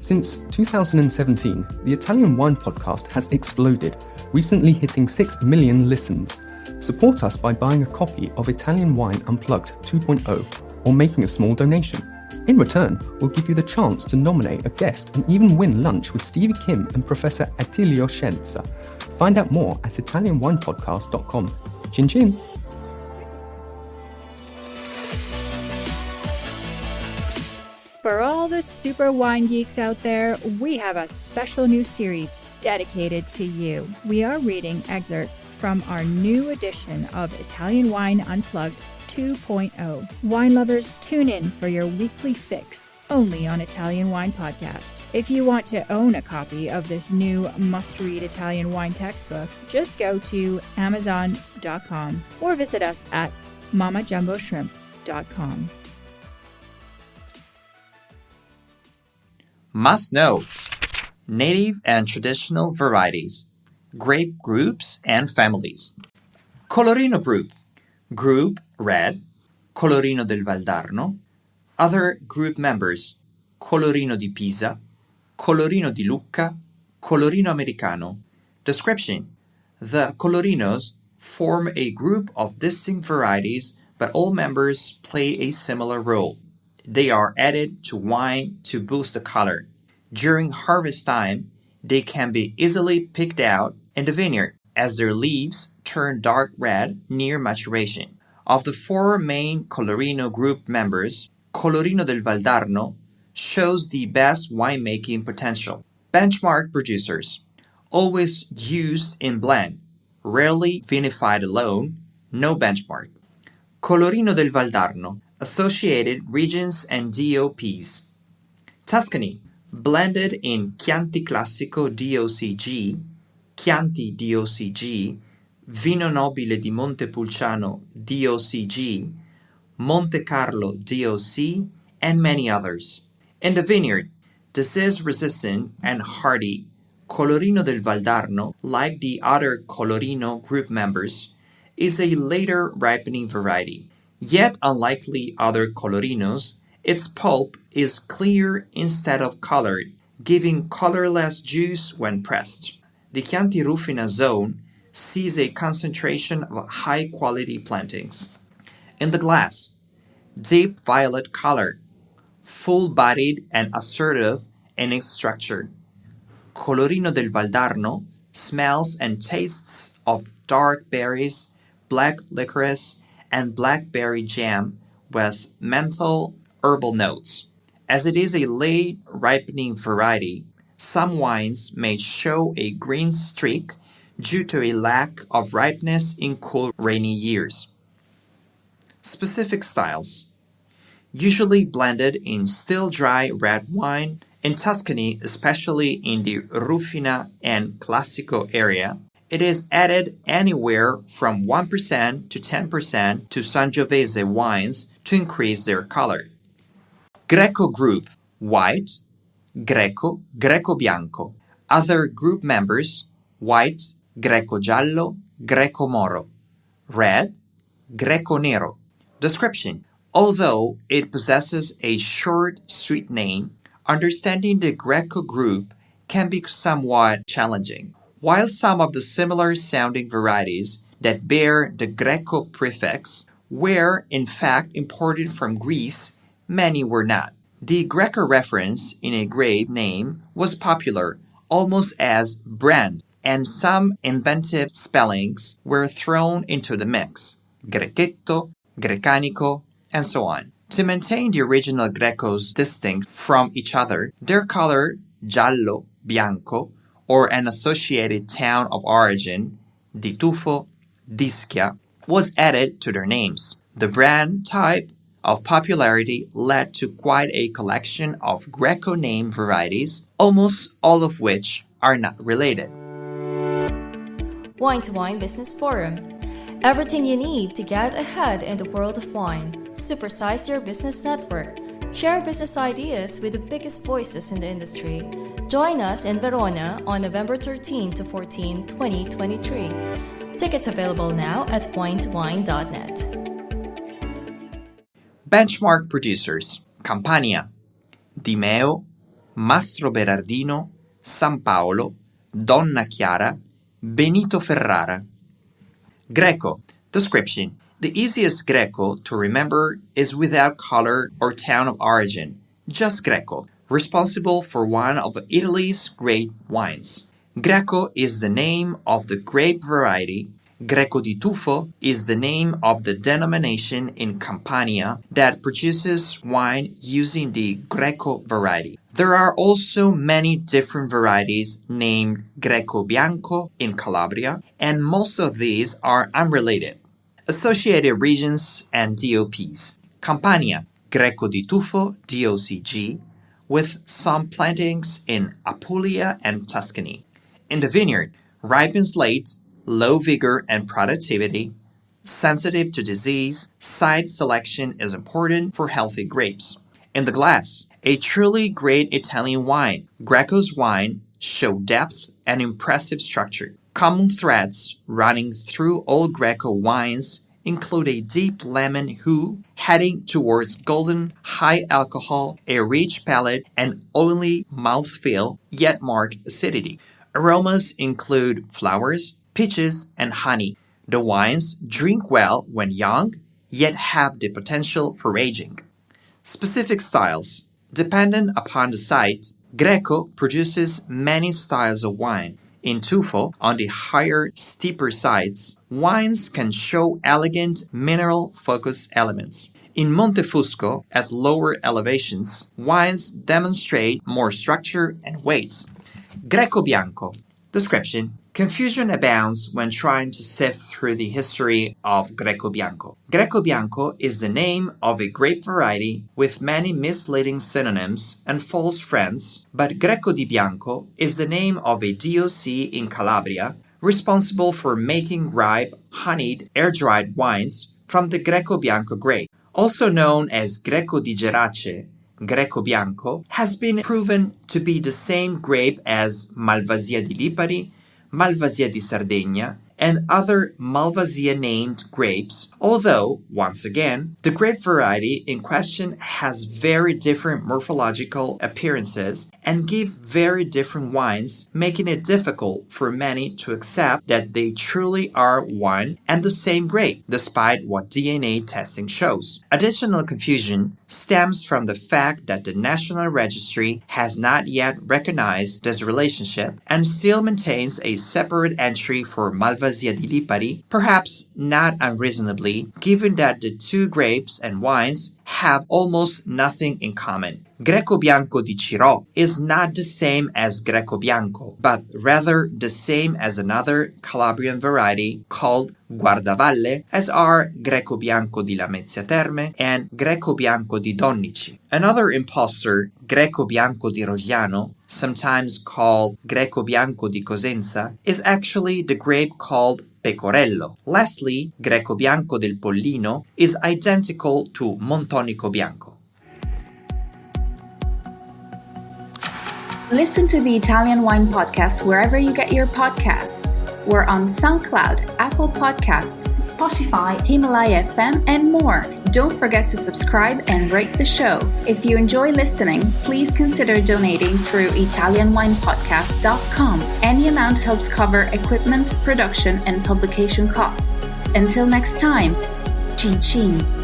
Since 2017, the Italian Wine Podcast has exploded, recently hitting 6 million listens. Support us by buying a copy of Italian Wine Unplugged 2.0 or making a small donation. In return, we'll give you the chance to nominate a guest and even win lunch with Stevie Kim and Professor Attilio Scienza. Find out more at italianwinepodcast.com. Cin Cin! For all the super wine geeks out there, we have a special new series dedicated to you. We are reading excerpts from our new edition of Italian Wine Unplugged 2.0. Wine lovers, tune in for your weekly fix only on Italian Wine Podcast. If you want to own a copy of this new must-read Italian wine textbook, just go to Amazon.com or visit us at mamajumboshrimp.com. Must know: native and traditional varieties, grape groups and families. Colorino group red, Colorino del Valdarno. Other group members: Colorino di Pisa, Colorino di Lucca, Colorino Americano. Description: the Colorinos form a group of distinct varieties, but all members play a similar role. They are added to wine to boost the color. During harvest time, they can be easily picked out in the vineyard as their leaves turn dark red near maturation. Of the 4 main Colorino group members, Colorino del Valdarno shows the best winemaking potential. Benchmark producers: always used in blend, rarely vinified alone, no benchmark. Colorino del Valdarno, associated regions and DOPs. Tuscany, blended in Chianti Classico DOCG, Chianti DOCG, Vino Nobile di Montepulciano DOCG, Monte Carlo DOC, and many others. In the vineyard, disease-resistant and hardy, Colorino del Valdarno, like the other Colorino group members, is a later ripening variety. Yet unlike other Colorinos, its pulp is clear instead of colored, giving colorless juice when pressed. The Chianti Rufina zone sees a concentration of high-quality plantings. In the glass, deep violet color, full-bodied and assertive in its structure. Colorino del Valdarno smells and tastes of dark berries, black licorice, and blackberry jam with menthol herbal notes. As it is a late ripening variety, some wines may show a green streak due to a lack of ripeness in cool, rainy years. Specific styles: usually blended in still dry red wine, in Tuscany, especially in the Rufina and Classico area, it is added anywhere from 1% to 10% to Sangiovese wines to increase their color. Greco group: white, Greco, Greco bianco. Other group members: white, Greco giallo, Greco moro. Red, Greco nero. Description: although it possesses a short, sweet name, understanding the Greco group can be somewhat challenging. While some of the similar-sounding varieties that bear the Greco prefix were in fact imported from Greece, many were not. The Greco reference in a grape name was popular, almost as brand, and some inventive spellings were thrown into the mix: Grechetto, Grecanico, and so on. To maintain the original Grecos distinct from each other, their color, giallo, bianco, or an associated town of origin, di Tufo, d'Ischia, was added to their names. The brand type of popularity led to quite a collection of Greco name varieties, almost all of which are not related. Wine to Wine Business Forum. Everything you need to get ahead in the world of wine. Supersize your business network. Share business ideas with the biggest voices in the industry. Join us in Verona on November 13 to 14, 2023. Tickets available now at winetowine.net. Benchmark producers: Campania, Di Meo, Mastro Berardino, San Paolo, Donna Chiara, Benito Ferrara. Greco. Description. The easiest Greco to remember is without color or town of origin, just Greco, responsible for one of Italy's great wines. Greco is the name of the grape variety. Greco di Tufo is the name of the denomination in Campania that produces wine using the Greco variety. There are also many different varieties named Greco Bianco in Calabria, and most of these are unrelated. Associated regions and DOPs. Campania, Greco di Tufo, DOCG, with some plantings in Apulia and Tuscany. In the vineyard, ripens late, low vigor and productivity, sensitive to disease, site selection is important for healthy grapes. In the glass, a truly great Italian wine. Greco's wine show depth and impressive structure. Common threads running through all Greco wines include a deep lemon hue heading towards golden, high alcohol, a rich palate, and oily mouthfeel, yet marked acidity. Aromas include flowers, peaches, and honey. The wines drink well when young, yet have the potential for aging. Specific styles. Dependent upon the site, Greco produces many styles of wine. In Tufo, on the higher, steeper sides, wines can show elegant mineral-focused elements. In Montefusco, at lower elevations, wines demonstrate more structure and weight. Greco Bianco. Description. Confusion abounds when trying to sift through the history of Greco Bianco. Greco Bianco is the name of a grape variety with many misleading synonyms and false friends, but Greco di Bianco is the name of a DOC in Calabria responsible for making ripe, honeyed, air-dried wines from the Greco Bianco grape. Also known as Greco di Gerace, Greco Bianco has been proven to be the same grape as Malvasia di Lipari, Malvasia di Sardegna, and other Malvasia-named grapes, although, once again, the grape variety in question has very different morphological appearances and give very different wines, making it difficult for many to accept that they truly are one and the same grape, despite what DNA testing shows. Additional confusion stems from the fact that the National Registry has not yet recognized this relationship and still maintains a separate entry for Malvasia di Lipari, perhaps not unreasonably, given that the two grapes and wines have almost nothing in common. Greco Bianco di Ciro is not the same as Greco Bianco, but rather the same as another Calabrian variety called Guardavalle, as are Greco Bianco di Lamezia Terme and Greco Bianco di Donnici. Another impostor, Greco Bianco di Rogliano, sometimes called Greco Bianco di Cosenza, is actually the grape called Pecorello. Lastly, Greco Bianco del Pollino is identical to Montonico Bianco. Listen to the Italian Wine Podcast wherever you get your podcasts. We're on SoundCloud, Apple Podcasts, Spotify, Himalaya FM, and more. Don't forget to subscribe and rate the show. If you enjoy listening, please consider donating through ItalianWinePodcast.com. Any amount helps cover equipment, production, and publication costs. Until next time, Cin Cin.